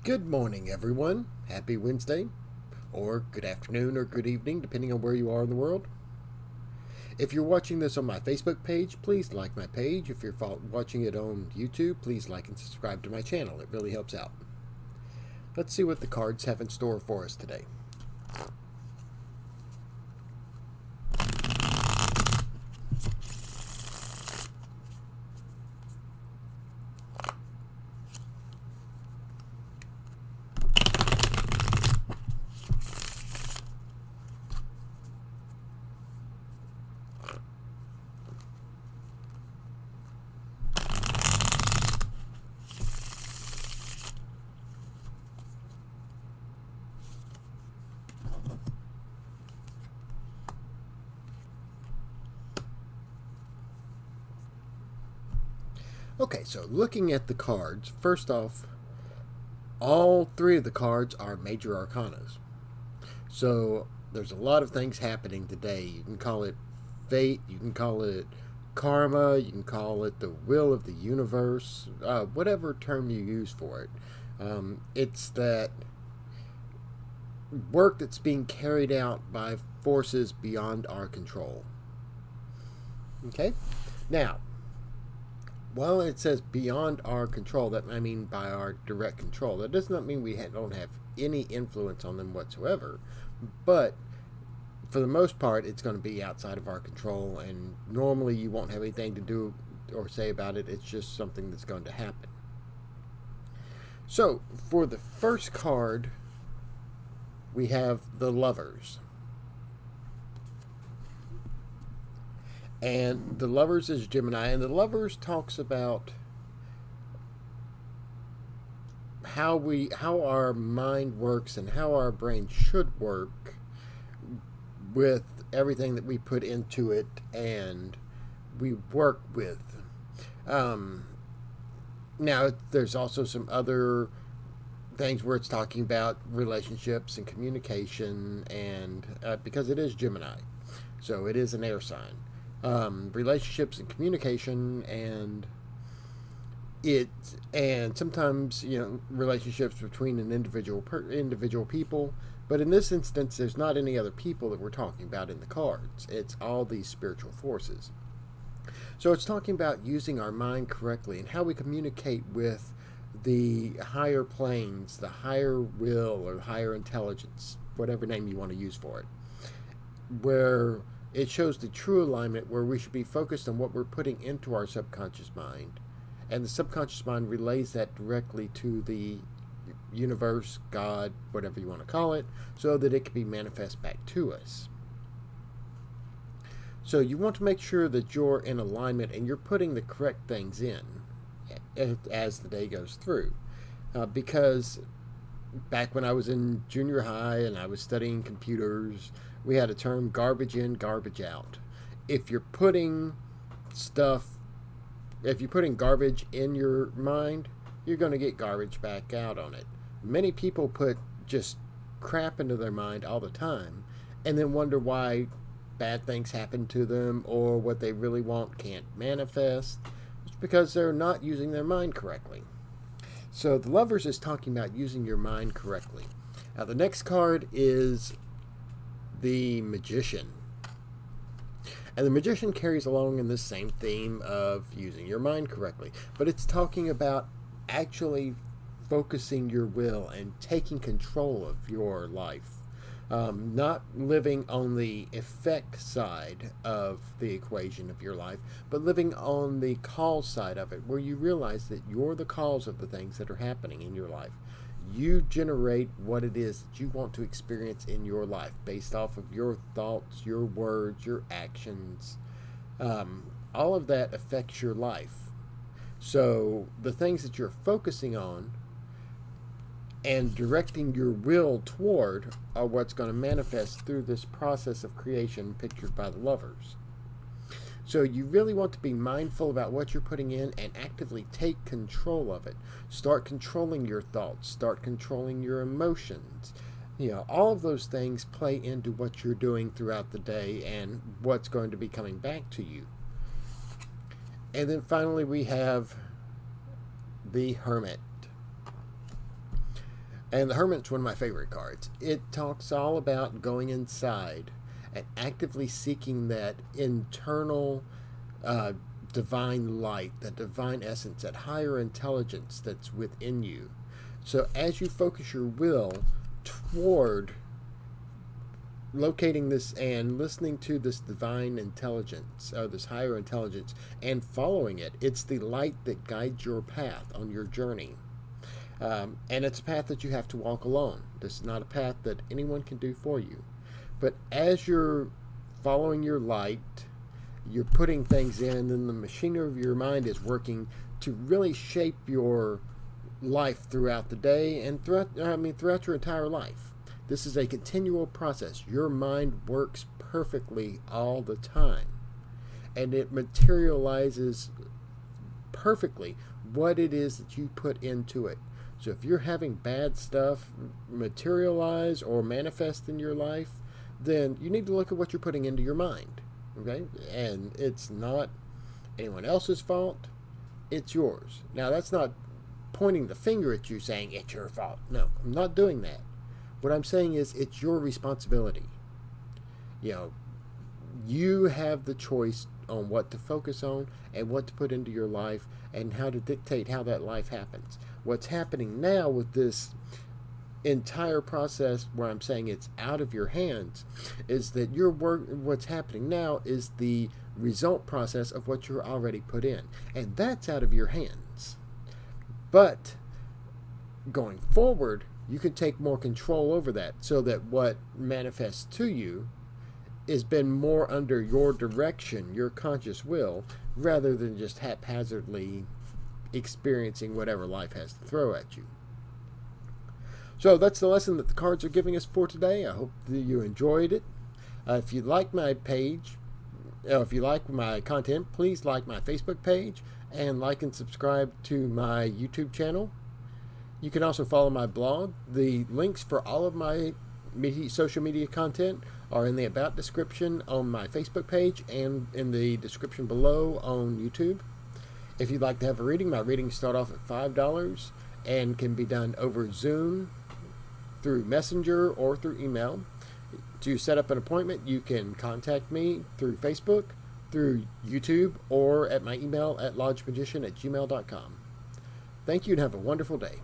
Good morning, everyone. Happy Wednesday, or good afternoon, or good evening, depending on where you are in the world. If you're watching this on my Facebook page, please like my page. If you're watching it on YouTube, please like and subscribe to my channel. It really helps out. Let's see what the cards have in store for us today. Okay, so looking at the cards, first off, all three of the cards are major arcanas. So there's a lot of things happening today. You can call it fate, you can call it karma, you can call it the will of the universe, whatever term you use for it. It's that work that's being carried out by forces beyond our control. Okay? Now, while it says beyond our control, that I mean by our direct control, that does not mean we don't have any influence on them whatsoever. But for the most part, it's going to be outside of our control, and normally you won't have anything to do or say about it. It's just something that's going to happen. So, for the first card, we have the Lovers. And the Lovers is Gemini, and the Lovers talks about how our mind works and how our brain should work with everything that we put into it and we work with. Now, there's also some other things where it's talking about relationships and communication, and because it is Gemini, so it is an air sign. Relationships and communication, and sometimes relationships between an individual people. But in this instance, there's not any other people that we're talking about in the cards. It's all these spiritual forces. So it's talking about using our mind correctly and how we communicate with the higher planes, the higher will or higher intelligence, whatever name you want to use for it, where it shows the true alignment, where we should be focused on what we're putting into our subconscious mind, and the subconscious mind relays that directly to the universe, God, whatever you want to call it, so that it can be manifest back to us. So you want to make sure that you're in alignment and you're putting the correct things in as the day goes through. Because back when I was in junior high and I was studying computers, we had a term, garbage in, garbage out. If you're putting garbage in your mind, you're going to get garbage back out on it. Many people put just crap into their mind all the time and then wonder why bad things happen to them or what they really want can't manifest. It's because they're not using their mind correctly. So the Lovers is talking about using your mind correctly. Now the next card is the Magician. And the Magician carries along in this same theme of using your mind correctly. But it's talking about actually focusing your will and taking control of your life. Not living on the effect side of the equation of your life, but living on the cause side of it, where you realize that you're the cause of the things that are happening in your life. You generate what it is that you want to experience in your life based off of your thoughts, your words, your actions. All of that affects your life. So the things that you're focusing on and directing your will toward are what's going to manifest through this process of creation pictured by the Lovers. So you really want to be mindful about what you're putting in and actively take control of it. Start controlling your thoughts. Start controlling your emotions. All of those things play into what you're doing throughout the day and what's going to be coming back to you. And then finally we have the Hermit. And the Hermit's one of my favorite cards. It talks all about going inside and actively seeking that internal divine light, that divine essence, that higher intelligence that's within you. So as you focus your will toward locating this and listening to this divine intelligence, or this higher intelligence, and following it, it's the light that guides your path on your journey. And it's a path that you have to walk alone. This is not a path that anyone can do for you. But as you're following your light, you're putting things in, and the machinery of your mind is working to really shape your life throughout the day and throughout your entire life. This is a continual process. Your mind works perfectly all the time, and it materializes perfectly what it is that you put into it. So if you're having bad stuff materialize or manifest in your life, then you need to look at what you're putting into your mind. Okay? And it's not anyone else's fault. It's yours. Now, that's not pointing the finger at you saying it's your fault. No, I'm not doing that. What I'm saying is it's your responsibility. You have the choice on what to focus on and what to put into your life and how to dictate how that life happens. What's happening now with this entire process where I'm saying it's out of your hands is that what's happening now is the result process of what you're already put in. And that's out of your hands. But going forward, you can take more control over that so that what manifests to you has been more under your direction, your conscious will, rather than just haphazardly experiencing whatever life has to throw at you. So that's the lesson that the cards are giving us for today. I hope that you enjoyed it. If you like my page, if you like my content, please like my Facebook page and like and subscribe to my YouTube channel. You can also follow my blog. The links for all of my social media content are in the About description on my Facebook page and in the description below on YouTube. If you'd like to have a reading, my readings start off at $5 and can be done over Zoom, through Messenger, or through email. To set up an appointment, you can contact me through Facebook, through YouTube, or at my email at lodgemagician@gmail.com. Thank you and have a wonderful day.